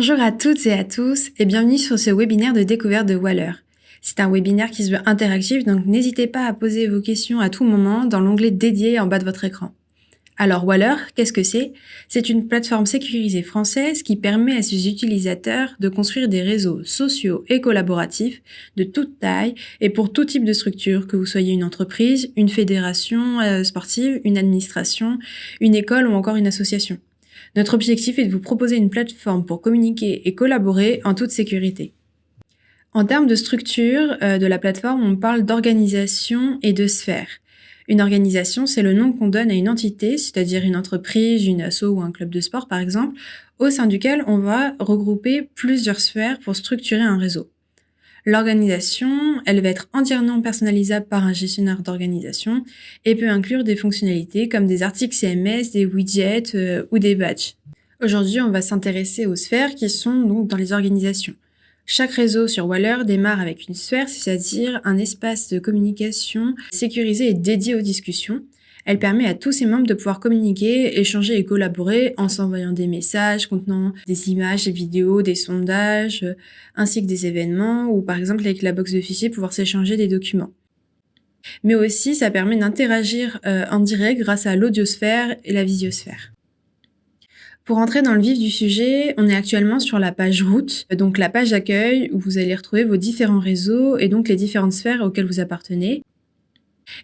Bonjour à toutes et à tous et bienvenue sur ce webinaire de découverte de Waller. C'est un webinaire qui se veut interactif, donc n'hésitez pas à poser vos questions à tout moment dans l'onglet dédié en bas de votre écran. Alors Waller, qu'est-ce que c'est? C'est une plateforme sécurisée française qui permet à ses utilisateurs de construire des réseaux sociaux et collaboratifs de toute taille et pour tout type de structure, que vous soyez une entreprise, une fédération sportive, une administration, une école ou encore une association. Notre objectif est de vous proposer une plateforme pour communiquer et collaborer en toute sécurité. En termes de structure de la plateforme, on parle d'organisation et de sphère. Une organisation, c'est le nom qu'on donne à une entité, c'est-à-dire une entreprise, une asso ou un club de sport par exemple, au sein duquel on va regrouper plusieurs sphères pour structurer un réseau. L'organisation, elle va être entièrement personnalisable par un gestionnaire d'organisation et peut inclure des fonctionnalités comme des articles CMS, des widgets ou des badges. Aujourd'hui, on va s'intéresser aux sphères qui sont donc dans les organisations. Chaque réseau sur Waller démarre avec une sphère, c'est-à-dire un espace de communication sécurisé et dédié aux discussions. Elle permet à tous ses membres de pouvoir communiquer, échanger et collaborer en s'envoyant des messages contenant des images, des vidéos, des sondages, ainsi que des événements, ou par exemple avec la box de fichiers pouvoir s'échanger des documents. Mais aussi, ça permet d'interagir en direct grâce à l'audiosphère et la visiosphère. Pour entrer dans le vif du sujet, on est actuellement sur la page route, donc la page d'accueil où vous allez retrouver vos différents réseaux et donc les différentes sphères auxquelles vous appartenez.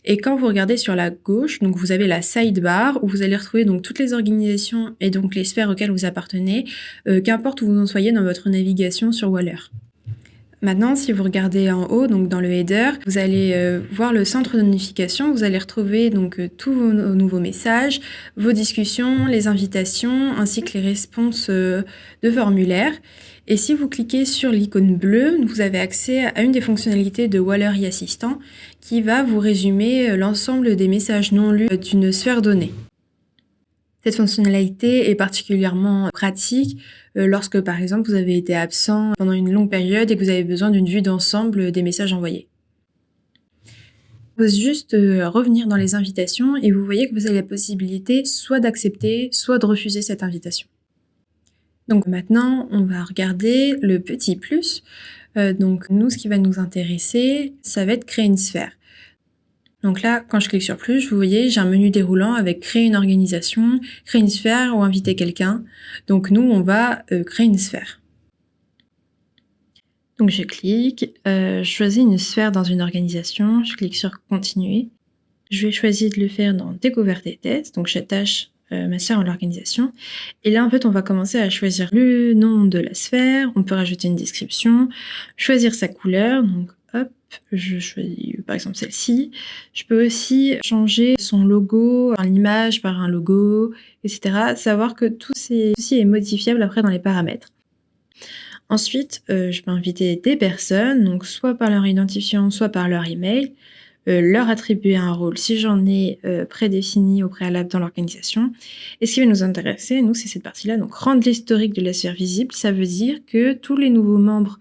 Et quand vous regardez sur la gauche, donc vous avez la sidebar où vous allez retrouver donc toutes les organisations et donc les sphères auxquelles vous appartenez, qu'importe où vous en soyez dans votre navigation sur Waller. Maintenant, si vous regardez en haut, donc dans le header, vous allez voir le centre de notification. Vous allez retrouver donc tous vos nouveaux messages, vos discussions, les invitations, ainsi que les réponses de formulaires. Et si vous cliquez sur l'icône bleue, vous avez accès à une des fonctionnalités de Waller e-Assistant qui va vous résumer l'ensemble des messages non lus d'une sphère donnée. Cette fonctionnalité est particulièrement pratique lorsque, par exemple, vous avez été absent pendant une longue période et que vous avez besoin d'une vue d'ensemble des messages envoyés. Vous pouvez juste revenir dans les invitations et vous voyez que vous avez la possibilité soit d'accepter, soit de refuser cette invitation. Donc maintenant, on va regarder le petit plus. Donc nous, ce qui va nous intéresser, ça va être créer une sphère. Donc là, quand je clique sur plus, vous voyez, j'ai un menu déroulant avec créer une organisation, créer une sphère ou inviter quelqu'un. Donc nous, on va créer une sphère. Donc je clique, je choisis une sphère dans une organisation, je clique sur continuer. Je vais choisir de le faire dans découverte et tests, donc j'attache ma sphère en l'organisation. Et là, en fait, on va commencer à choisir le nom de la sphère, on peut rajouter une description, choisir sa couleur, donc hop, je choisis par exemple celle-ci. Je peux aussi changer son logo, l'image par un logo, etc. Savoir que tout ceci est modifiable après dans les paramètres. Ensuite, je peux inviter des personnes, donc soit par leur identifiant, soit par leur email, leur attribuer un rôle si j'en ai prédéfini au préalable dans l'organisation. Et ce qui va nous intéresser, nous, c'est cette partie-là, donc rendre l'historique de la sphère visible. Ça veut dire que tous les nouveaux membres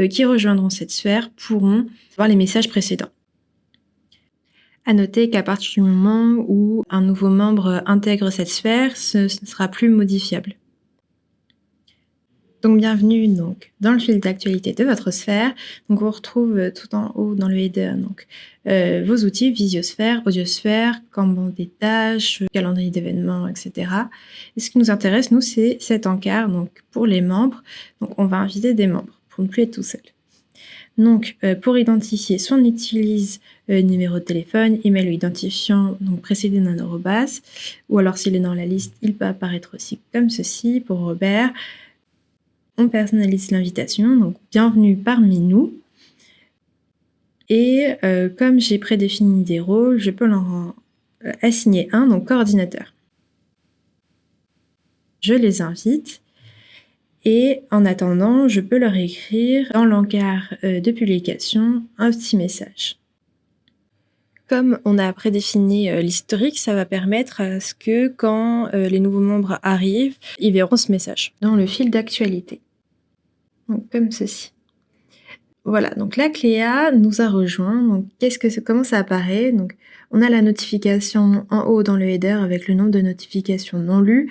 qui rejoindront cette sphère pourront voir les messages précédents. À noter qu'à partir du moment où un nouveau membre intègre cette sphère, ce ne sera plus modifiable. Donc bienvenue donc dans le fil d'actualité de votre sphère. Donc on retrouve tout en haut dans le header donc vos outils visiosphère, audiosphère, Kanban des tâches, calendrier d'événements, etc. Et ce qui nous intéresse nous c'est cet encart donc pour les membres. Donc on va inviter des membres pour ne plus être tout seul. Donc pour identifier, soit on utilise numéro de téléphone, email ou identifiant donc précédé d'un arrobas, ou alors s'il est dans la liste, il peut apparaître aussi comme ceci pour Robert. On personnalise l'invitation, donc bienvenue parmi nous. Et comme j'ai prédéfini des rôles, je peux leur assigner un, donc coordinateur. Je les invite et en attendant, je peux leur écrire dans l'encart de publication un petit message. Comme on a prédéfini l'historique, ça va permettre à ce que quand les nouveaux membres arrivent, ils verront ce message dans le fil d'actualité. Donc comme ceci. Voilà, donc la Cléa nous a rejoint. Donc comment ça apparaît? Donc on a la notification en haut dans le header avec le nombre de notifications non lues.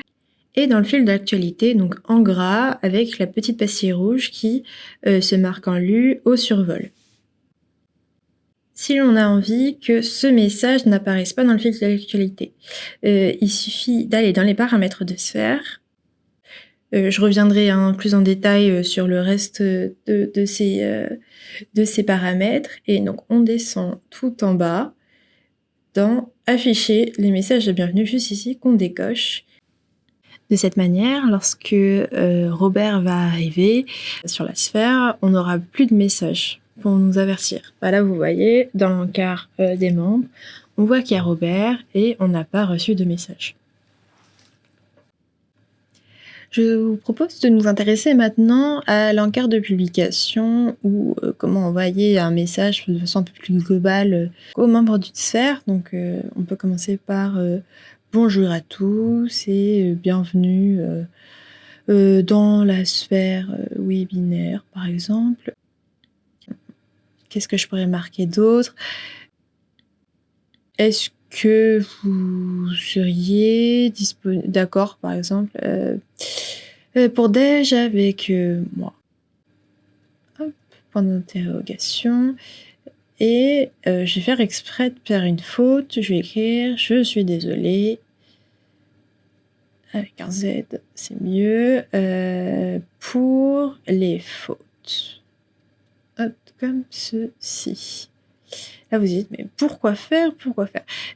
Et dans le fil d'actualité, donc en gras, avec la petite pastille rouge qui se marque en lu au survol. Si l'on a envie que ce message n'apparaisse pas dans le fil d'actualité, il suffit d'aller dans les paramètres de Sphère. Je reviendrai plus en détail sur le reste de ces paramètres. Et donc, on descend tout en bas dans Afficher les messages de bienvenue, juste ici, qu'on décoche. De cette manière, lorsque Robert va arriver sur la sphère, on n'aura plus de message pour nous avertir. Là, vous voyez, dans l'encart des membres, on voit qu'il y a Robert et on n'a pas reçu de message. Je vous propose de nous intéresser maintenant à l'encart de publication ou comment envoyer un message de façon un peu plus globale aux membres d'une sphère. Donc, on peut commencer par bonjour à tous et bienvenue dans la sphère webinaire, par exemple. Qu'est-ce que je pourrais marquer d'autre? Est-ce que vous seriez d'accord, par exemple, pour déj avec moi? Hop, point d'interrogation. Et je vais faire exprès de faire une faute. Je vais écrire « Je suis désolée ». Avec un Z, c'est mieux. Pour les fautes. Hop, comme ceci. Là, vous dites, mais pourquoi faire?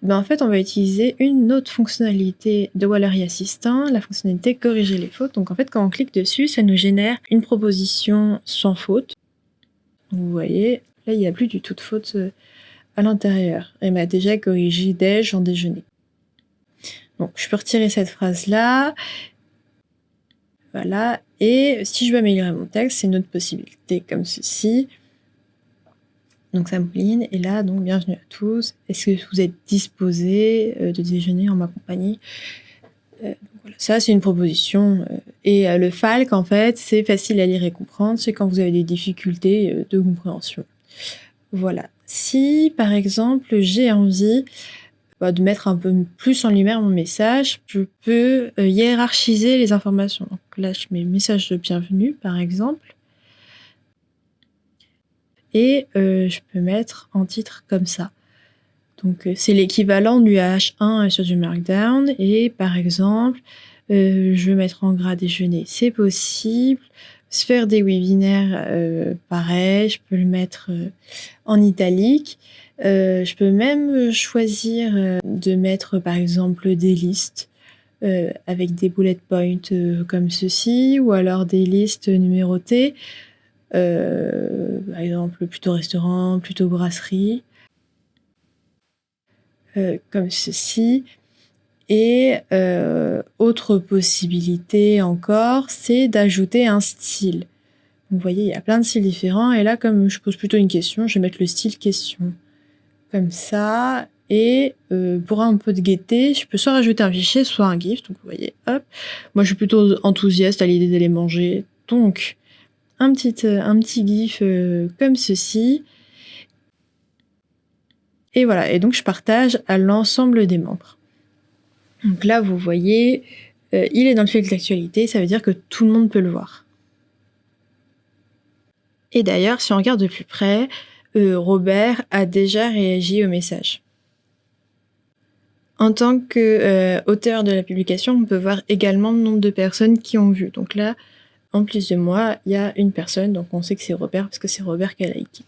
En fait, on va utiliser une autre fonctionnalité de Waller Assistant, la fonctionnalité corriger les fautes. Donc, en fait, quand on clique dessus, ça nous génère une proposition sans faute. Vous voyez, là, il n'y a plus du tout de faute à l'intérieur. Elle m'a déjà corrigé déj en déjeuner. Donc, je peux retirer cette phrase-là. Voilà. Et si je veux améliorer mon texte, c'est une autre possibilité comme ceci. Donc ça mouline, et là, donc bienvenue à tous. Est-ce que vous êtes disposés de déjeuner en ma compagnie? Voilà. Ça, c'est une proposition. Et le FALC, en fait, c'est facile à lire et comprendre. C'est quand vous avez des difficultés de compréhension. Voilà. Si, par exemple, j'ai envie de mettre un peu plus en lumière mon message, je peux hiérarchiser les informations. Donc là, je mets message de bienvenue, par exemple. Et je peux mettre en titre comme ça. Donc c'est l'équivalent du H1 sur du Markdown. Et par exemple, je veux mettre en gras déjeuner, c'est possible. Sphère des webinaires, pareil, je peux le mettre en italique. Je peux même choisir de mettre par exemple des listes avec des bullet points comme ceci, ou alors des listes numérotées. Par exemple, plutôt restaurant, plutôt brasserie, comme ceci. Et autre possibilité encore, c'est d'ajouter un style. Vous voyez, il y a plein de styles différents. Et là, comme je pose plutôt une question, je vais mettre le style question. Comme ça. Et pour un peu de gaieté, je peux soit rajouter un fichier, soit un GIF. Donc vous voyez, hop. Moi, je suis plutôt enthousiaste à l'idée d'aller manger. Donc, un petit GIF comme ceci. Et voilà, et donc je partage à l'ensemble des membres. Donc là, vous voyez, il est dans le fil d'actualité, ça veut dire que tout le monde peut le voir. Et d'ailleurs, si on regarde de plus près, Robert a déjà réagi au message. En tant qu'auteur de la publication, on peut voir également le nombre de personnes qui ont vu. Donc là, en plus de moi, il y a une personne, donc on sait que c'est Robert, parce que c'est Robert qui a liké.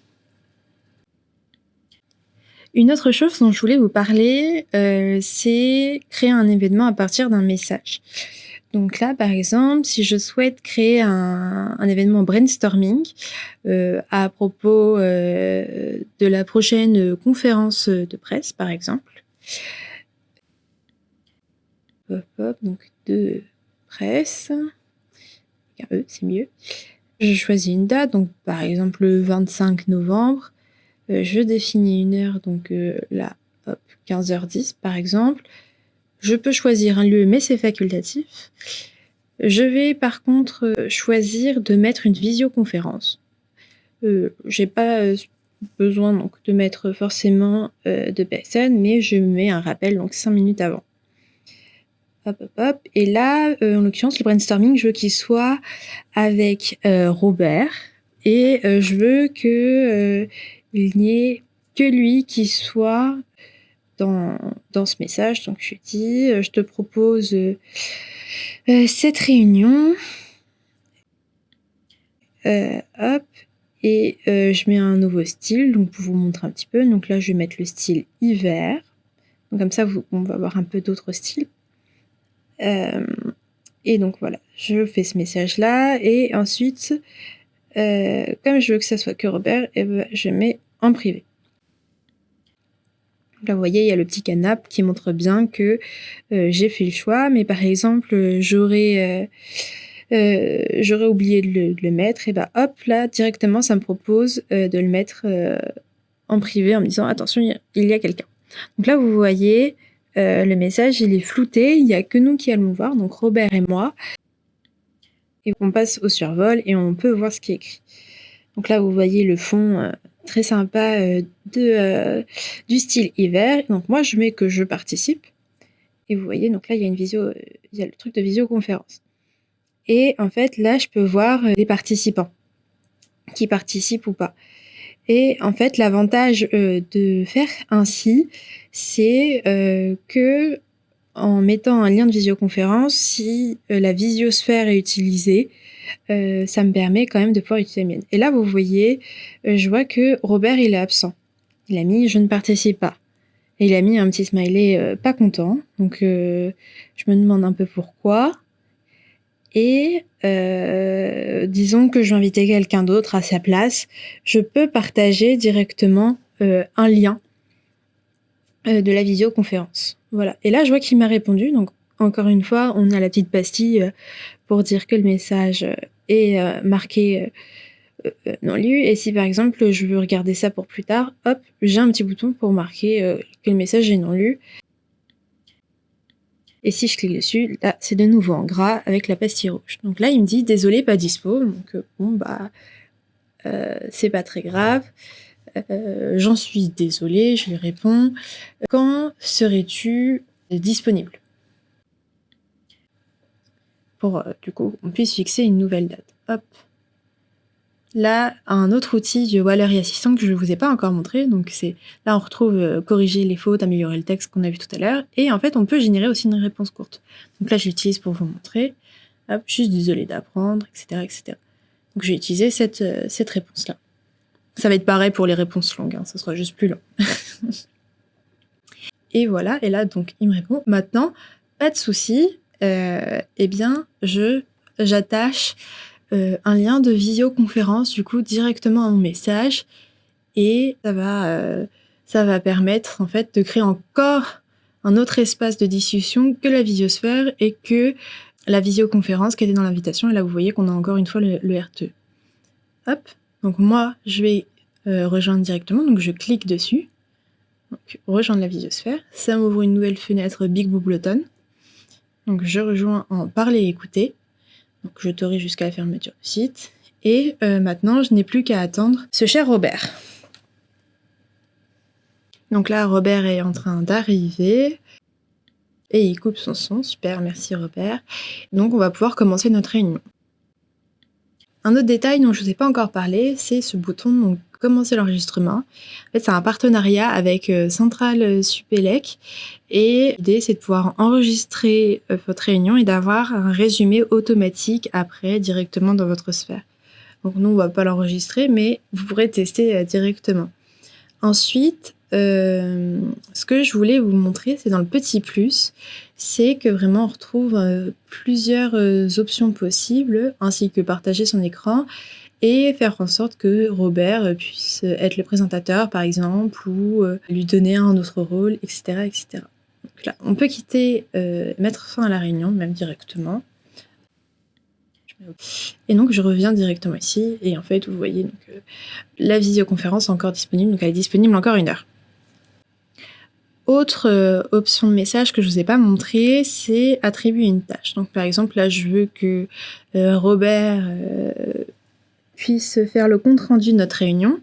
Une autre chose dont je voulais vous parler, c'est créer un événement à partir d'un message. Donc là, par exemple, si je souhaite créer un événement brainstorming à propos de la prochaine conférence de presse, par exemple. Donc de presse. C'est mieux. Je choisis une date, donc par exemple le 25 novembre. Je définis une heure, donc là, hop, 15h10 par exemple. Je peux choisir un lieu, mais c'est facultatif. Je vais par contre choisir de mettre une visioconférence. J'ai pas besoin donc de mettre forcément de personnes, mais je mets un rappel donc 5 minutes avant. Hop. Et là, en l'occurrence, le brainstorming, je veux qu'il soit avec Robert. Et je veux qu'il n'y ait que lui qui soit dans ce message. Donc je dis, je te propose cette réunion. Hop. Et je mets un nouveau style, donc pour vous montrer un petit peu. Donc là, je vais mettre le style hiver. Donc comme ça, on va avoir un peu d'autres styles. Et donc voilà, je fais ce message-là. Et ensuite, comme je veux que ça soit que Robert, je mets en privé. Là, vous voyez, il y a le petit canap qui montre bien que j'ai fait le choix. Mais par exemple, j'aurais oublié de le mettre. Et bah hop, là, directement, ça me propose de le mettre en privé en me disant « Attention, il y a quelqu'un ». Donc là, vous voyez, le message, il est flouté. Il n'y a que nous qui allons le voir, donc Robert et moi. Et on passe au survol et on peut voir ce qui est écrit. Donc là, vous voyez le fond très sympa du style hiver. Donc moi, je mets que je participe. Et vous voyez, donc là, il y a il y a le truc de visioconférence. Et en fait, là, je peux voir les participants qui participent ou pas. Et en fait, l'avantage de faire ainsi, c'est que en mettant un lien de visioconférence, si la visiosphère est utilisée, ça me permet quand même de pouvoir utiliser la mienne. Et là, vous voyez, je vois que Robert, il est absent. Il a mis « je ne participe pas ». Et il a mis un petit smiley pas content. Donc, je me demande un peu pourquoi. Et disons que je vais inviter quelqu'un d'autre à sa place. Je peux partager directement un lien de la visioconférence. Voilà. Et là, je vois qu'il m'a répondu. Donc, encore une fois, on a la petite pastille pour dire que le message est marqué non lu. Et si par exemple, je veux regarder ça pour plus tard, hop, j'ai un petit bouton pour marquer que le message est non lu. Et si je clique dessus, là, c'est de nouveau en gras avec la pastille rouge. Donc là, il me dit « Désolé, pas dispo ». Donc bon, bah, c'est pas très grave. J'en suis désolée, je lui réponds. Quand serais-tu disponible ? Pour, du coup, on puisse fixer une nouvelle date. Hop. Là, un autre outil de Waller et Assistant que je ne vous ai pas encore montré. Donc là, on retrouve corriger les fautes, améliorer le texte qu'on a vu tout à l'heure. Et en fait, on peut générer aussi une réponse courte. Donc là, je l'utilise pour vous montrer. Hop, je suis désolée d'apprendre, etc. Donc je vais utiliser cette réponse-là. Ça va être pareil pour les réponses longues, hein, ça sera juste plus long. Et voilà, et là, donc, il me répond, maintenant, pas de souci, eh bien, j'attache un lien de visioconférence, du coup, directement à mon message, et ça va permettre, en fait, de créer encore un autre espace de discussion que la visiosphère et que la visioconférence qui était dans l'invitation, et là, vous voyez qu'on a encore une fois le RTE. Hop, donc moi, je vais rejoindre directement, donc je clique dessus, donc rejoindre la visiosphère, ça m'ouvre une nouvelle fenêtre Big Bubleton, donc je rejoins en parler et écouter, donc je t'aurai jusqu'à la fermeture du site, et maintenant, je n'ai plus qu'à attendre ce cher Robert. Donc là, Robert est en train d'arriver, et il coupe son son, super, merci Robert, donc on va pouvoir commencer notre réunion. Un autre détail dont je ne vous ai pas encore parlé, c'est ce bouton donc commencer l'enregistrement. En fait, c'est un partenariat avec Centrale Supélec et l'idée c'est de pouvoir enregistrer votre réunion et d'avoir un résumé automatique après directement dans votre sphère. Donc nous on va pas l'enregistrer mais vous pourrez tester directement. Ensuite, ce que je voulais vous montrer, c'est dans le petit plus, c'est que vraiment on retrouve plusieurs options possibles, ainsi que partager son écran et faire en sorte que Robert puisse être le présentateur, par exemple, ou lui donner un autre rôle, etc. Donc là, on peut quitter, mettre fin à la réunion, même directement. Et donc je reviens directement ici, et en fait vous voyez donc, la visioconférence est encore disponible, donc elle est disponible encore 1 heure. Autre option de message que je vous ai pas montré, c'est attribuer une tâche. Donc par exemple là je veux que Robert puisse faire le compte rendu de notre réunion.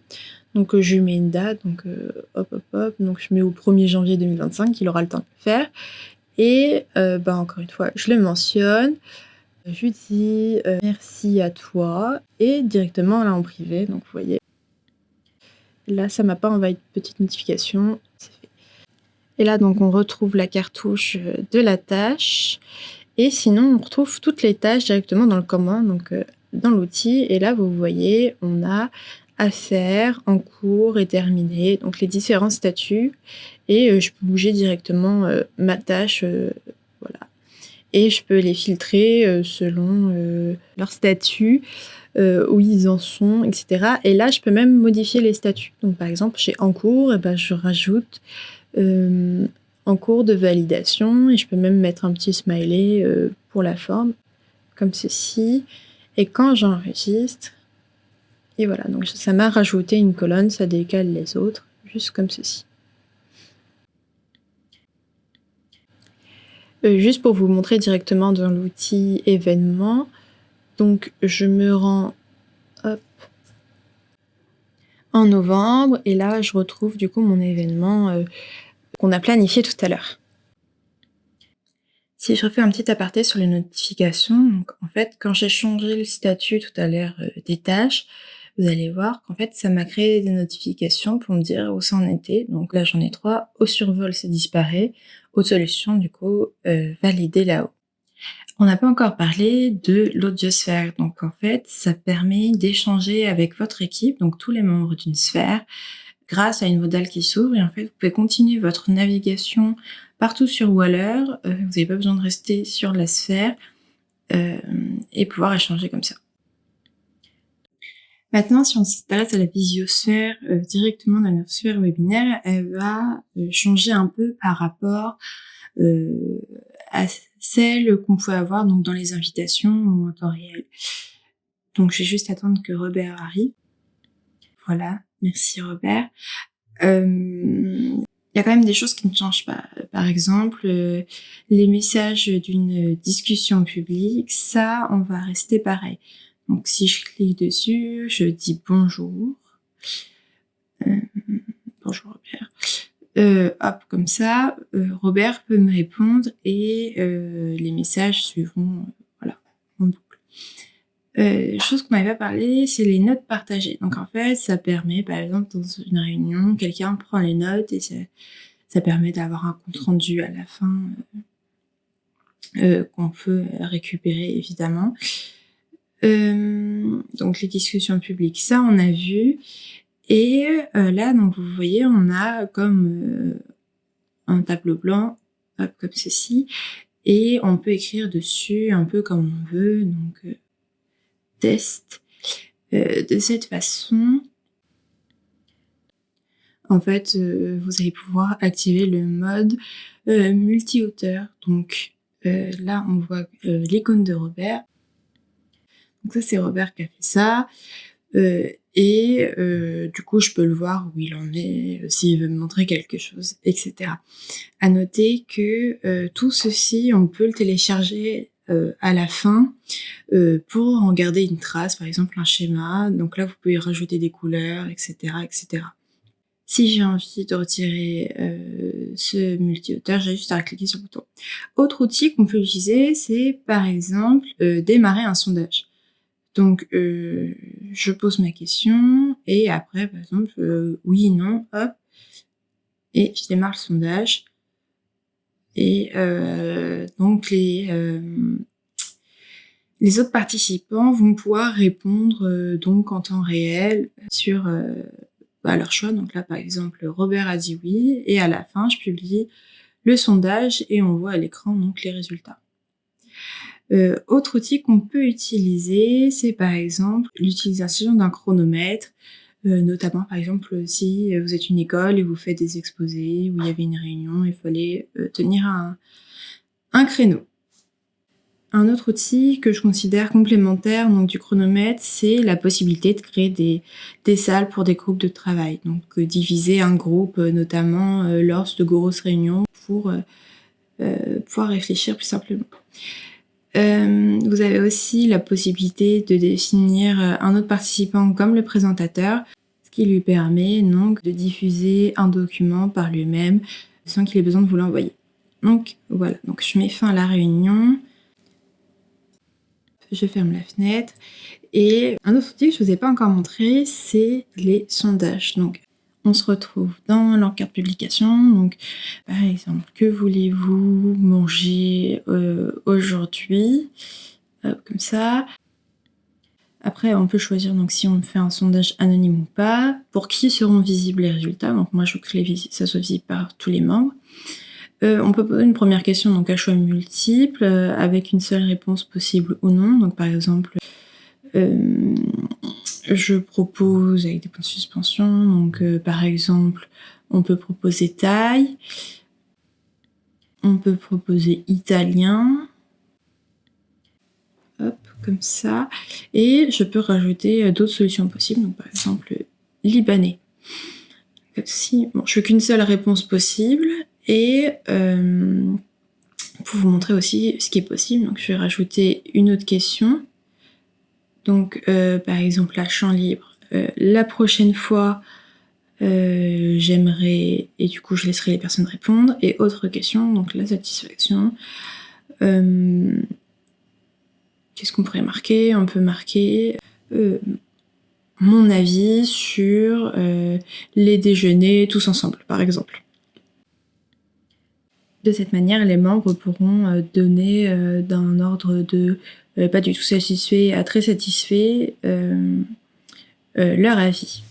Donc je lui mets une date, donc hop, donc je mets au 1er janvier 2025, il aura le temps de le faire. Et encore une fois, je le mentionne, je dis merci à toi et directement là en privé, donc vous voyez, là ça m'a pas envoyé de petite notification, c'est fait. Et là donc on retrouve la cartouche de la tâche et sinon on retrouve toutes les tâches directement dans le commun, donc dans l'outil. Et là vous voyez, on a à faire, en cours et terminé, donc les différents statuts. Et je peux bouger directement ma tâche, voilà. Et je peux les filtrer selon leur statut, où ils en sont, etc. Et là, je peux même modifier les statuts. Donc par exemple, chez en cours, et ben, je rajoute en cours de validation et je peux même mettre un petit smiley pour la forme, comme ceci. Et quand j'enregistre, et voilà, donc ça m'a rajouté une colonne, ça décale les autres, juste comme ceci. Juste pour vous montrer directement dans l'outil événements, donc je me rends en novembre et là je retrouve du coup mon événement qu'on a planifié tout à l'heure. Si je refais un petit aparté sur les notifications, donc en fait quand j'ai changé le statut tout à l'heure des tâches, vous allez voir qu'en fait ça m'a créé des notifications pour me dire où ça en était. Donc là j'en ai 3, au survol ça disparaît, aux solutions du coup validé là-haut. On n'a pas encore parlé de l'audiosphère. Donc en fait, ça permet d'échanger avec votre équipe, donc tous les membres d'une sphère, grâce à une modale qui s'ouvre. Et en fait, vous pouvez continuer votre navigation partout sur Waller. Vous n'avez pas besoin de rester sur la sphère et pouvoir échanger comme ça. Maintenant, si on s'intéresse à la visiosphère directement dans notre sphère webinaire, elle va changer un peu par rapport à celle qu'on pouvait avoir donc dans les invitations ou en temps réel. Donc je vais juste attendre que Robert arrive. Voilà, merci Robert. Il y a quand même des choses qui ne changent pas. Par exemple, les messages d'une discussion publique, ça, on va rester pareil. Donc si je clique dessus, je dis bonjour. Bonjour Robert. Hop, comme ça, Robert peut me répondre et les messages suivront, voilà, en boucle. Chose qu'on n'avait pas parlé, c'est les notes partagées. Donc en fait, ça permet, par exemple, dans une réunion, quelqu'un prend les notes et ça permet d'avoir un compte rendu à la fin qu'on peut récupérer évidemment. Donc les discussions publiques, ça on a vu. Et là, donc vous voyez, on a comme un tableau blanc, hop, comme ceci, et on peut écrire dessus un peu comme on veut, donc test. De cette façon, en fait, vous allez pouvoir activer le mode multi-auteur. Donc là, on voit l'icône de Robert. Donc ça, c'est Robert qui a fait ça. Et du coup, je peux le voir où il en est, s'il veut me montrer quelque chose, etc. À noter que tout ceci, on peut le télécharger à la fin pour en garder une trace, par exemple un schéma. Donc là, vous pouvez rajouter des couleurs, etc., etc. Si j'ai envie de retirer ce multi-auteur, j'ai juste à cliquer sur le bouton. Autre outil qu'on peut utiliser, c'est par exemple démarrer un sondage. Donc, je pose ma question et après, par exemple, oui, non, hop, et je démarre le sondage. Et donc, les autres participants vont pouvoir répondre donc en temps réel sur leur choix. Donc là, par exemple, Robert a dit oui, et à la fin, je publie le sondage et on voit à l'écran donc les résultats. Autre outil qu'on peut utiliser, c'est par exemple l'utilisation d'un chronomètre, notamment par exemple si vous êtes une école et vous faites des exposés, où il y avait une réunion, il fallait tenir un créneau. Un autre outil que je considère complémentaire donc du chronomètre, c'est la possibilité de créer des salles pour des groupes de travail. Donc diviser un groupe, notamment lors de grosses réunions, pour pouvoir réfléchir plus simplement. Vous avez aussi la possibilité de définir un autre participant comme le présentateur, ce qui lui permet donc de diffuser un document par lui-même sans qu'il ait besoin de vous l'envoyer. Donc voilà, donc je mets fin à la réunion. Je ferme la fenêtre. Et un autre outil que je ne vous ai pas encore montré, c'est les sondages. Donc on se retrouve dans l'encart de publication. Donc par exemple, que voulez-vous manger aujourd'hui? Comme ça. Après, on peut choisir donc si on fait un sondage anonyme ou pas. Pour qui seront visibles les résultats? Donc moi, je veux que ça soit visible par tous les membres. On peut poser une première question, donc à choix multiple, avec une seule réponse possible ou non. Donc par exemple, je propose avec des points de suspension. Donc par exemple, on peut proposer taille. On peut proposer italien. Hop, comme ça. Et je peux rajouter d'autres solutions possibles. Donc par exemple, libanais. Si, bon, je veux qu'une seule réponse possible. Et pour vous montrer aussi ce qui est possible, donc je vais rajouter une autre question. Donc par exemple, là, champ libre. La prochaine fois, j'aimerais, et du coup je laisserai les personnes répondre. Et autre question, donc la satisfaction. Qu'est-ce qu'on pourrait marquer? On peut marquer mon avis sur les déjeuners tous ensemble, par exemple. De cette manière, les membres pourront donner d'un ordre de pas du tout satisfait à très satisfait leur avis.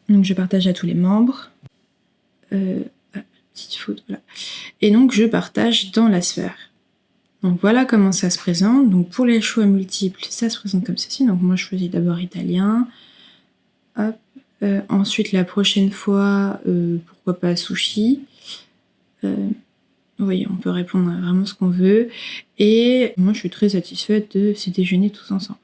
Donc je partage à tous les membres. Petite faute, voilà. Et donc je partage dans la sphère. Donc voilà comment ça se présente. Donc pour les choix multiples, ça se présente comme ceci. Donc moi je choisis d'abord italien. Hop. Ensuite la prochaine fois, pourquoi pas sushi. Oui, on peut répondre à vraiment ce qu'on veut. Et moi, je suis très satisfaite de ces déjeuners tous ensemble.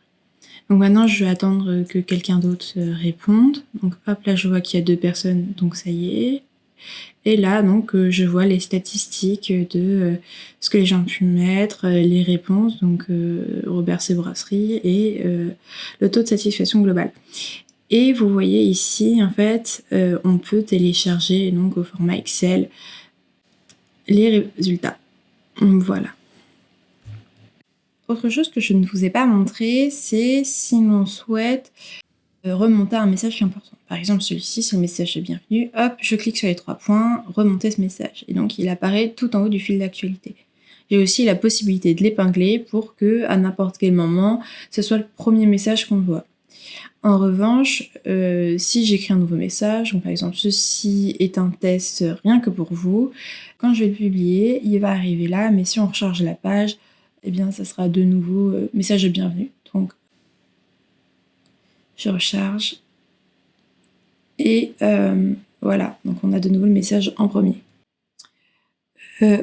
Donc maintenant, je vais attendre que quelqu'un d'autre réponde. Donc hop, là, je vois qu'il y a 2 personnes, donc ça y est. Et là, donc, je vois les statistiques de ce que les gens ont pu mettre, les réponses, donc Robert C. Brasserie, et le taux de satisfaction global. Et vous voyez ici, en fait, on peut télécharger donc au format Excel les résultats. Voilà. Autre chose que je ne vous ai pas montré, c'est si l'on souhaite remonter un message important. Par exemple, celui-ci, c'est le message de bienvenue. Hop, je clique sur les 3 points, remonter ce message. Et donc, il apparaît tout en haut du fil d'actualité. J'ai aussi la possibilité de l'épingler pour que, à n'importe quel moment, ce soit le premier message qu'on voit. En revanche, si j'écris un nouveau message, donc par exemple, ceci est un test rien que pour vous, quand je vais le publier, il va arriver là, mais si on recharge la page, eh bien, ça sera de nouveau message de bienvenue. Donc, je recharge. Et voilà, donc on a de nouveau le message en premier.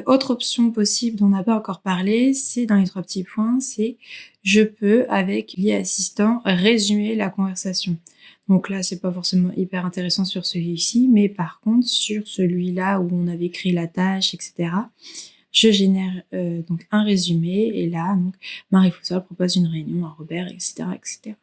Autre option possible dont on n'a pas encore parlé, c'est dans les 3 petits points, c'est je peux, avec l'IA Assistant, résumer la conversation. Donc là, c'est pas forcément hyper intéressant sur celui-ci, mais par contre, sur celui-là où on avait créé la tâche, etc., je génère donc un résumé, et là, donc, Marie Foussol propose une réunion à Robert, etc., etc.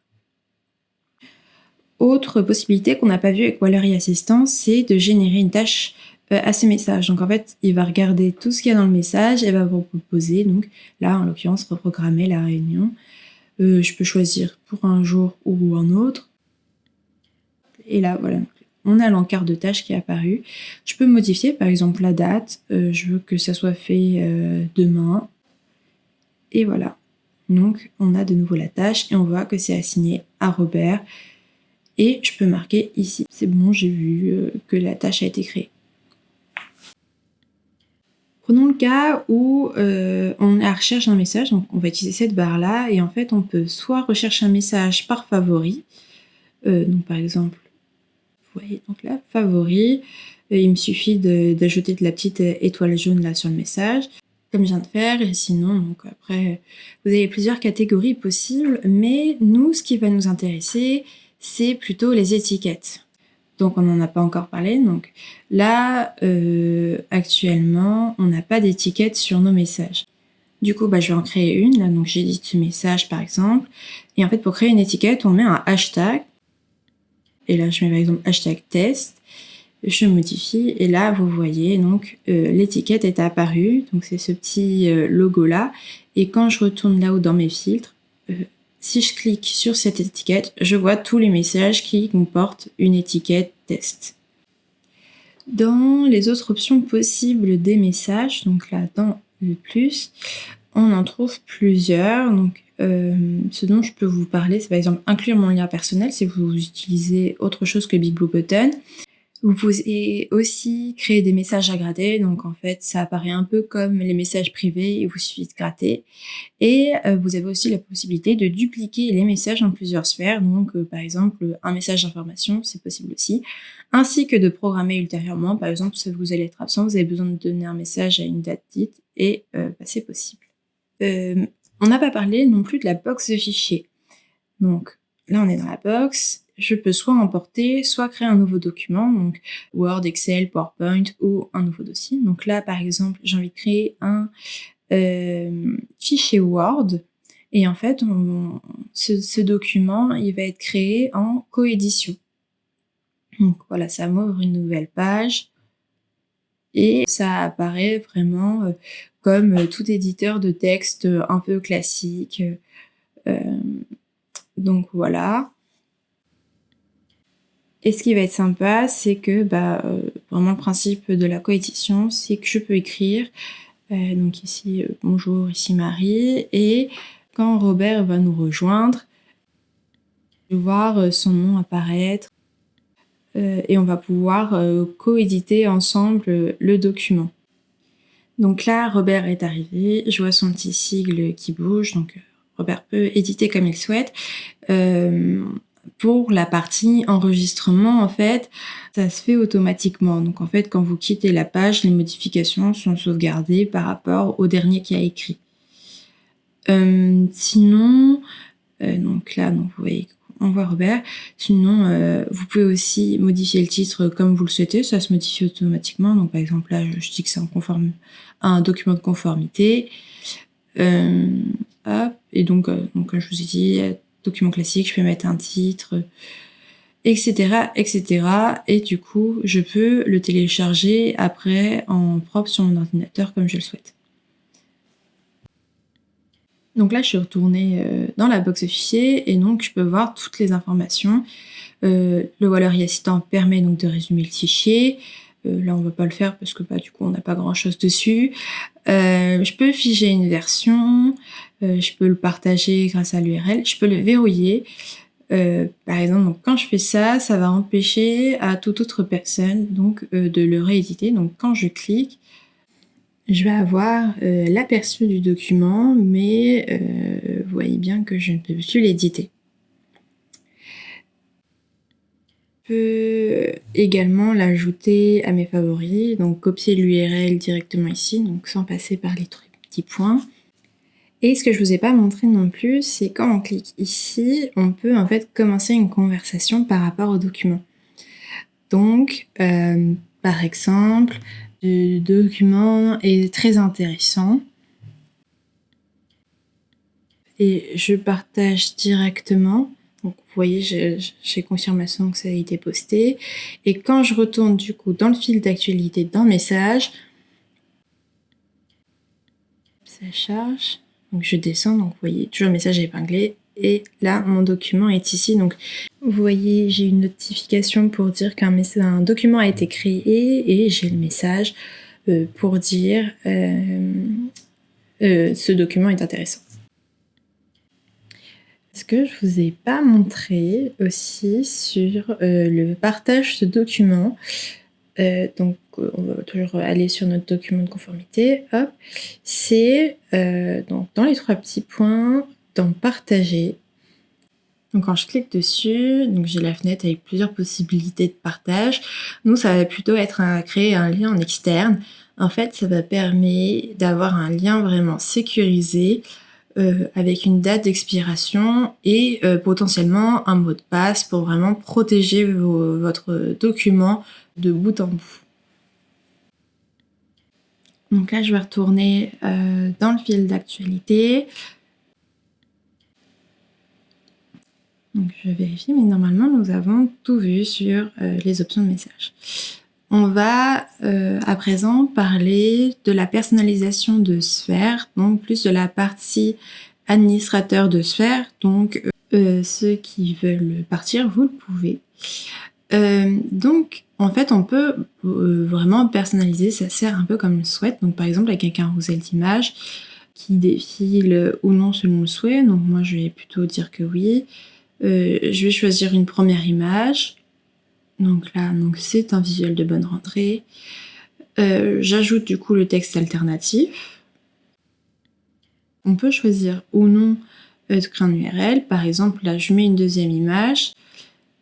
Autre possibilité qu'on n'a pas vue avec Wallery Assistant, c'est de générer une tâche à ces messages. Donc en fait, il va regarder tout ce qu'il y a dans le message et va vous proposer, donc là en l'occurrence, reprogrammer la réunion. Je peux choisir pour un jour ou un autre. Et là, voilà, on a l'encart de tâches qui est apparu. Je peux modifier par exemple la date. Je veux que ça soit fait demain. Et voilà. Donc on a de nouveau la tâche et on voit que c'est assigné à Robert. Et je peux marquer ici, c'est bon, j'ai vu que la tâche a été créée. Prenons le cas où on est à la recherche d'un message, donc on va utiliser cette barre-là, et en fait on peut soit rechercher un message par favori, donc par exemple, vous voyez, donc là, favori, il me suffit d'ajouter de la petite étoile jaune là sur le message, comme je viens de faire, et sinon, donc après, vous avez plusieurs catégories possibles, mais nous, ce qui va nous intéresser, c'est plutôt les étiquettes. Donc on n'en a pas encore parlé. Donc là, actuellement, on n'a pas d'étiquette sur nos messages. Du coup, je vais en créer une. Là, donc j'édite ce message par exemple. Et en fait, pour créer une étiquette, on met un hashtag. Et là, je mets par exemple hashtag test. je modifie et là vous voyez donc l'étiquette est apparue, donc c'est ce petit logo là, et quand je retourne là-haut dans mes filtres, si je clique sur cette étiquette, je vois tous les messages qui comportent une étiquette test. Dans les autres options possibles des messages, donc là dans le plus, on en trouve plusieurs. Donc ce dont je peux vous parler, c'est par exemple inclure mon lien personnel si vous utilisez autre chose que Big Blue Button. Vous pouvez aussi créer des messages à gratter, donc en fait ça apparaît un peu comme les messages privés, il vous suffit de gratter. Et vous avez aussi la possibilité de dupliquer les messages en plusieurs sphères, donc par exemple un message d'information, c'est possible aussi, ainsi que de programmer ultérieurement, par exemple si vous allez être absent, vous avez besoin de donner un message à une date dite, et c'est possible. On n'a pas parlé non plus de la box de fichiers. Donc là on est dans la box, je peux soit emporter, soit créer un nouveau document, donc Word, Excel, PowerPoint ou un nouveau dossier. Donc là par exemple j'ai envie de créer un fichier Word, et en fait ce document il va être créé en coédition. Donc voilà, ça m'ouvre une nouvelle page et ça apparaît vraiment comme tout éditeur de texte un peu classique. Donc voilà. Et ce qui va être sympa, c'est que vraiment le principe de la coédition, c'est que je peux écrire, donc ici bonjour, ici Marie, et quand Robert va nous rejoindre, je vais voir son nom apparaître, et on va pouvoir coéditer ensemble le document. Donc là, Robert est arrivé, je vois son petit sigle qui bouge, donc Robert peut éditer comme il souhaite. Pour la partie enregistrement, en fait, ça se fait automatiquement. Donc en fait, quand vous quittez la page, les modifications sont sauvegardées par rapport au dernier qui a écrit. Sinon, donc là, donc vous voyez, on voit Robert. Sinon, vous pouvez aussi modifier le titre comme vous le souhaitez, ça se modifie automatiquement. Donc par exemple là, je dis que c'est un document de conformité. Hop, et donc comme je vous ai dit, document classique, je peux mettre un titre, etc., etc. Et du coup, je peux le télécharger après en propre sur mon ordinateur comme je le souhaite. Donc là, je suis retournée dans la box de fichiers et donc je peux voir toutes les informations. Le Wallery Assistant permet donc de résumer le fichier. Là, on va pas le faire parce que du coup, on n'a pas grand-chose dessus. Je peux figer une version, je peux le partager grâce à l'URL, je peux le verrouiller. Par exemple, donc, quand je fais ça, ça va empêcher à toute autre personne donc, de le rééditer. Donc quand je clique, je vais avoir l'aperçu du document, mais vous voyez bien que je ne peux plus l'éditer. Je peux également l'ajouter à mes favoris, donc copier l'URL directement ici, donc sans passer par les petits points. Et ce que je vous ai pas montré non plus, c'est quand on clique ici, on peut en fait commencer une conversation par rapport au document. Donc, par exemple, le document est très intéressant et je partage directement. Donc, vous voyez, j'ai confirmation que ça a été posté. Et quand je retourne du coup dans le fil d'actualité dans Messages, ça charge. Donc, je descends. Donc, vous voyez, toujours message épinglé. Et là, mon document est ici. Donc, vous voyez, j'ai une notification pour dire qu'un document a été créé et j'ai le message pour dire ce document est intéressant. Ce que je vous ai pas montré aussi sur le partage de documents. Donc, on va toujours aller sur notre document de conformité. Hop, c'est donc dans les 3 petits points, dans partager. Donc quand je clique dessus, donc j'ai la fenêtre avec plusieurs possibilités de partage. Nous, ça va plutôt être à créer un lien en externe. En fait, ça va permettre d'avoir un lien vraiment sécurisé avec une date d'expiration et potentiellement un mot de passe pour vraiment protéger votre document de bout en bout. Donc là, je vais retourner dans le fil d'actualité. Donc je vérifie, mais normalement nous avons tout vu sur les options de message. On va à présent parler de la personnalisation de Sphère, donc plus de la partie administrateur de Sphère, donc ceux qui veulent partir, vous le pouvez. Donc en fait on peut vraiment personnaliser sa Sphère un peu comme on le souhaite, donc par exemple avec un carrousel d'images qui défile ou non selon le souhait, donc moi je vais plutôt dire que oui. Je vais choisir une première image. Donc là, c'est un visuel de bonne rentrée. J'ajoute du coup le texte alternatif. On peut choisir ou non de créer un URL. Par exemple, là, je mets une deuxième image.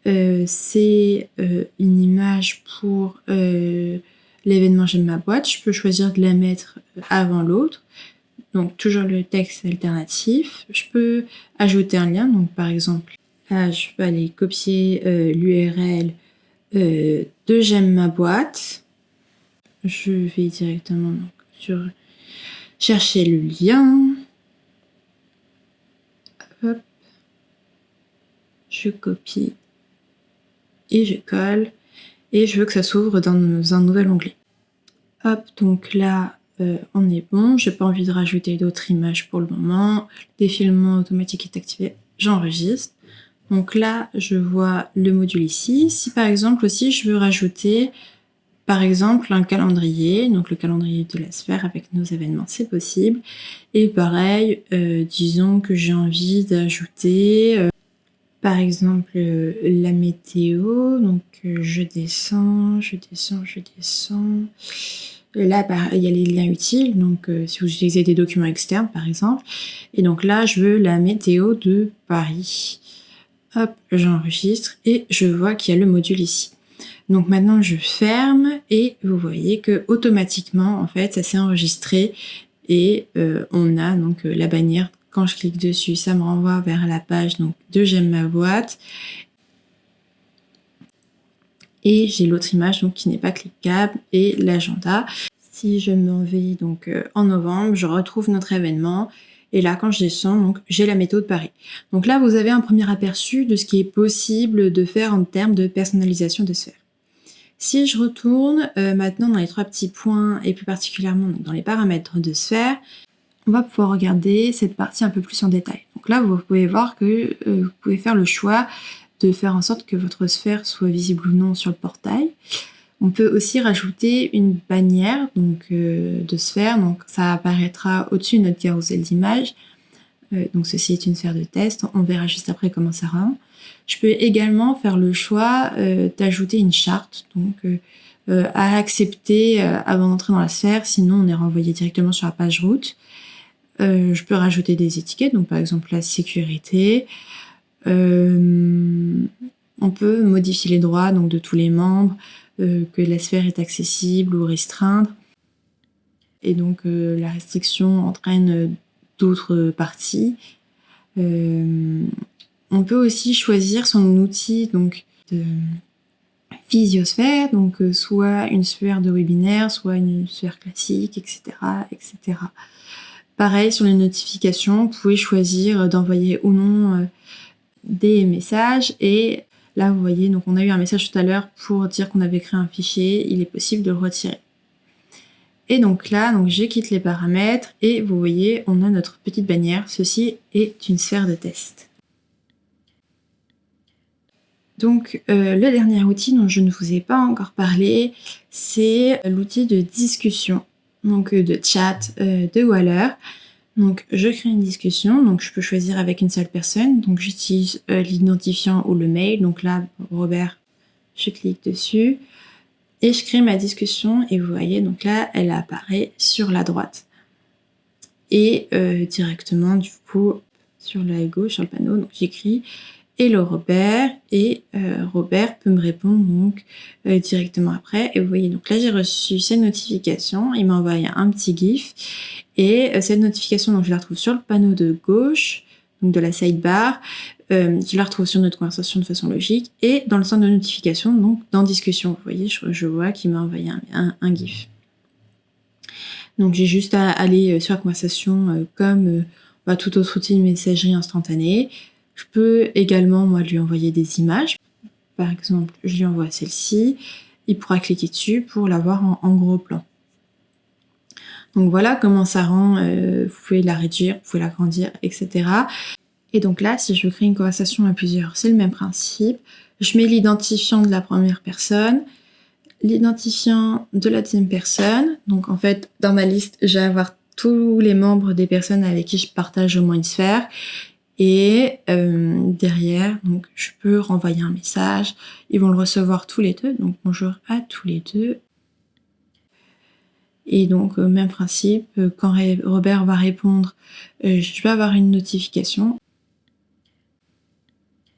C'est une image pour l'événement J'aime ma boîte. Je peux choisir de la mettre avant l'autre. Donc toujours le texte alternatif. Je peux ajouter un lien. Donc par exemple, là, je peux aller copier l'URL de J'aime ma boîte. Je vais directement sur chercher le lien. Hop. Je copie et je colle. Et je veux que ça s'ouvre dans un nouvel onglet. Hop, donc là, on est bon. J'ai pas envie de rajouter d'autres images pour le moment. Le défilement automatique est activé. J'enregistre. Donc là, je vois le module ici. Si par exemple aussi, je veux rajouter par exemple un calendrier, donc le calendrier de la Sphère avec nos événements, c'est possible. Et pareil, disons que j'ai envie d'ajouter par exemple la météo, donc je descends. Là, il y a les liens utiles, donc si vous utilisez des documents externes par exemple. Et donc là, je veux la météo de Paris. Hop, j'enregistre et je vois qu'il y a le module ici. Donc maintenant je ferme et vous voyez que automatiquement en fait ça s'est enregistré et on a donc la bannière. Quand je clique dessus, ça me renvoie vers la page donc de J'aime ma boîte. Et j'ai l'autre image donc qui n'est pas cliquable et l'agenda. Si je m'en vais donc en novembre, je retrouve notre événement. Et là, quand je descends, donc, j'ai la météo de Paris. Donc là, vous avez un premier aperçu de ce qui est possible de faire en termes de personnalisation de Sphère. Si je retourne maintenant dans les 3 petits points et plus particulièrement dans les paramètres de Sphère, on va pouvoir regarder cette partie un peu plus en détail. Donc là, vous pouvez voir que vous pouvez faire le choix de faire en sorte que votre Sphère soit visible ou non sur le portail. On peut aussi rajouter une bannière donc, de Sphère, donc ça apparaîtra au-dessus de notre carrousel d'images. Donc ceci est une sphère de test, on verra juste après comment ça rend. Je peux également faire le choix d'ajouter une charte, donc à accepter avant d'entrer dans la sphère, sinon on est renvoyé directement sur la page route. Je peux rajouter des étiquettes, donc par exemple la sécurité. On peut modifier les droits donc, de tous les membres, que la sphère est accessible ou restreindre. Et donc la restriction entraîne d'autres parties. On peut aussi choisir son outil donc, de physiosphère, donc soit une sphère de webinaire, soit une sphère classique, etc. etc. Pareil, sur les notifications, vous pouvez choisir d'envoyer ou non des messages. Et là, vous voyez, donc on a eu un message tout à l'heure pour dire qu'on avait créé un fichier. Il est possible de le retirer. Et donc là, donc je quitte les paramètres et vous voyez, on a notre petite bannière. Ceci est une sphère de test. Donc le dernier outil dont je ne vous ai pas encore parlé, c'est l'outil de discussion, donc de chat de Waller. Donc je crée une discussion, donc je peux choisir avec une seule personne. Donc j'utilise l'identifiant ou le mail. Donc là, Robert, je clique dessus. Et je crée ma discussion et vous voyez, donc là, elle apparaît sur la droite. Et directement, du coup, sur la gauche, sur le panneau, donc j'écris « Hello Robert » et Robert peut me répondre donc directement après. Et vous voyez, donc là, j'ai reçu cette notification. Il m'a envoyé un petit GIF. Et cette notification, donc je la retrouve sur le panneau de gauche, donc de la sidebar. Je la retrouve sur notre conversation de façon logique et dans le centre de notification, donc dans discussion. Vous voyez, je vois qu'il m'a envoyé un GIF. Donc j'ai juste à aller sur la conversation comme tout autre outil de messagerie instantanée. Je peux également, moi, lui envoyer des images. Par exemple, je lui envoie celle-ci. il pourra cliquer dessus pour l'avoir en gros plan. Donc voilà comment ça rend, vous pouvez la réduire, vous pouvez l'agrandir, etc. Et donc là, si je veux créer une conversation à plusieurs, c'est le même principe. Je mets l'identifiant de la première personne, l'identifiant de la deuxième personne. Donc en fait, dans ma liste, je vais avoir tous les membres des personnes avec qui je partage au moins une sphère. Et derrière, donc je peux renvoyer un message. Ils vont le recevoir tous les deux. Donc bonjour à tous les deux. Et donc même principe, quand Robert va répondre, je vais avoir une notification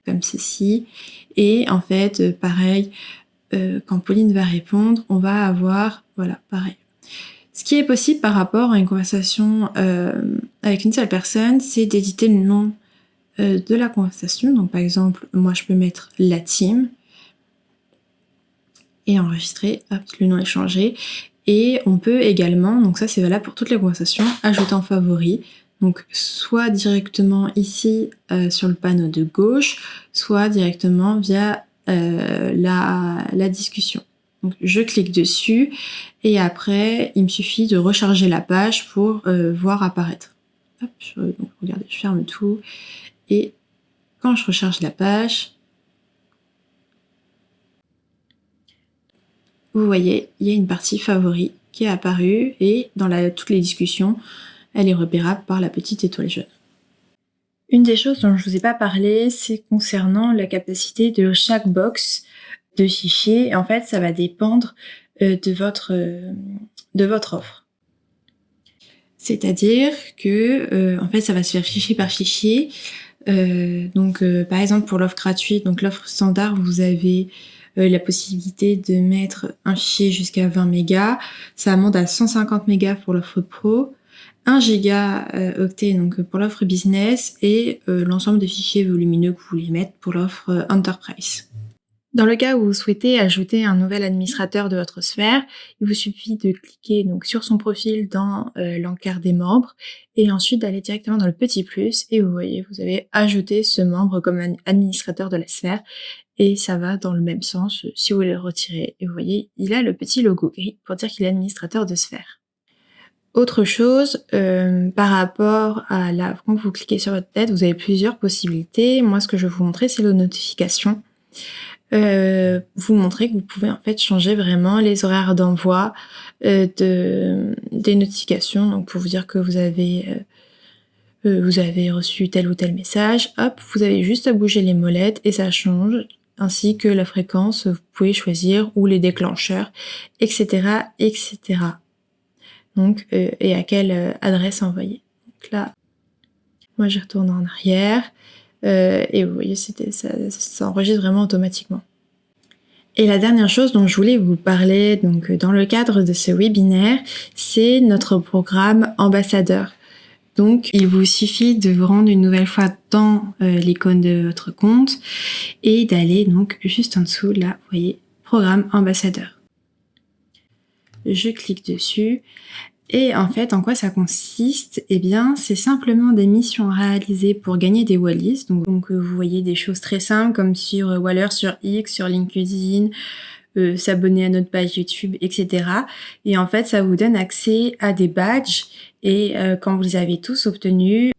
comme ceci. Et en fait, pareil, quand Pauline va répondre, on va avoir, voilà, pareil. Ce qui est possible par rapport à une conversation avec une seule personne, c'est d'éditer le nom de la conversation. Donc par exemple, moi je peux mettre la team et enregistrer, hop, le nom est changé. Et on peut également, donc ça c'est valable pour toutes les conversations, ajouter en favori. Donc soit directement ici sur le panneau de gauche, soit directement via la discussion. Donc je clique dessus et après il me suffit de recharger la page pour voir apparaître. Hop, donc regardez, je ferme tout et quand je recharge la page, vous voyez, il y a une partie favori qui est apparue et dans toutes les discussions, elle est repérable par la petite étoile jaune. Une des choses dont je vous ai pas parlé, c'est concernant la capacité de chaque box de fichier. En fait, ça va dépendre de votre offre. C'est-à-dire que en fait, ça va se faire fichier par fichier. Par exemple, pour l'offre gratuite, donc l'offre standard, vous avez la possibilité de mettre un fichier jusqu'à 20 mégas. Ça monte à 150 mégas pour l'offre pro, 1 giga octet donc pour l'offre business et l'ensemble des fichiers volumineux que vous voulez mettre pour l'offre enterprise. Dans le cas où vous souhaitez ajouter un nouvel administrateur de votre sphère, il vous suffit de cliquer donc sur son profil dans l'encart des membres et ensuite d'aller directement dans le petit plus et vous voyez, vous avez ajouté ce membre comme administrateur de la sphère et ça va dans le même sens si vous voulez le retirer. Et vous voyez, il a le petit logo gris pour dire qu'il est administrateur de sphère. Autre chose, par rapport à quand vous cliquez sur votre tête, vous avez plusieurs possibilités. Moi, ce que je vais vous montrer, c'est les notifications. Vous montrer que vous pouvez en fait changer vraiment les horaires d'envoi des notifications, donc pour vous dire que vous avez reçu tel ou tel message, hop, vous avez juste à bouger les molettes et ça change, ainsi que la fréquence, vous pouvez choisir, ou les déclencheurs, etc., etc. Donc, et à quelle adresse envoyer. Donc là, moi je retourne en arrière, et vous voyez, ça enregistre vraiment automatiquement. Et la dernière chose dont je voulais vous parler, donc dans le cadre de ce webinaire, c'est notre programme ambassadeur. Donc, il vous suffit de vous rendre une nouvelle fois dans l'icône de votre compte et d'aller donc juste en dessous, là, vous voyez, programme ambassadeur. Je clique dessus. Et en fait, en quoi ça consiste? Eh bien, c'est simplement des missions réalisées pour gagner des Wallis. Donc vous voyez des choses très simples comme sur Waller, sur X, sur LinkedIn, s'abonner à notre page YouTube, etc. Et en fait, ça vous donne accès à des badges. Et quand vous les avez tous obtenus,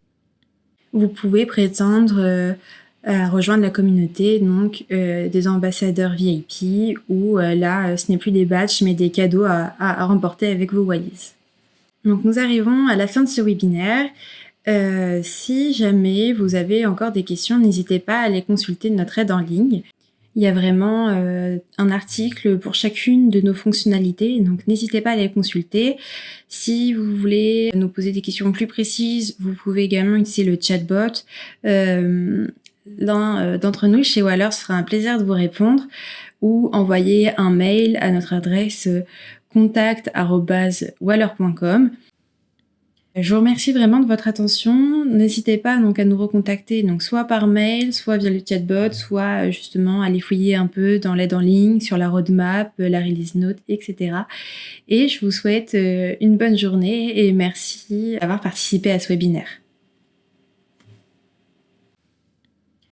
vous pouvez prétendre à rejoindre la communauté, donc des ambassadeurs VIP, où là, ce n'est plus des badges, mais des cadeaux à remporter avec vos Wallis. Donc nous arrivons à la fin de ce webinaire. Si jamais vous avez encore des questions, n'hésitez pas à aller consulter notre aide en ligne. Il y a vraiment un article pour chacune de nos fonctionnalités, donc n'hésitez pas à les consulter. Si vous voulez nous poser des questions plus précises, vous pouvez également utiliser le chatbot. L'un d'entre nous chez Waller se fera un plaisir de vous répondre ou envoyer un mail à notre adresse contact@waller.com. Je vous remercie vraiment de votre attention. N'hésitez pas donc à nous recontacter, donc soit par mail, soit via le chatbot, soit justement aller fouiller un peu dans l'aide en ligne, sur la roadmap, la release note, etc. Et je vous souhaite une bonne journée et merci d'avoir participé à ce webinaire.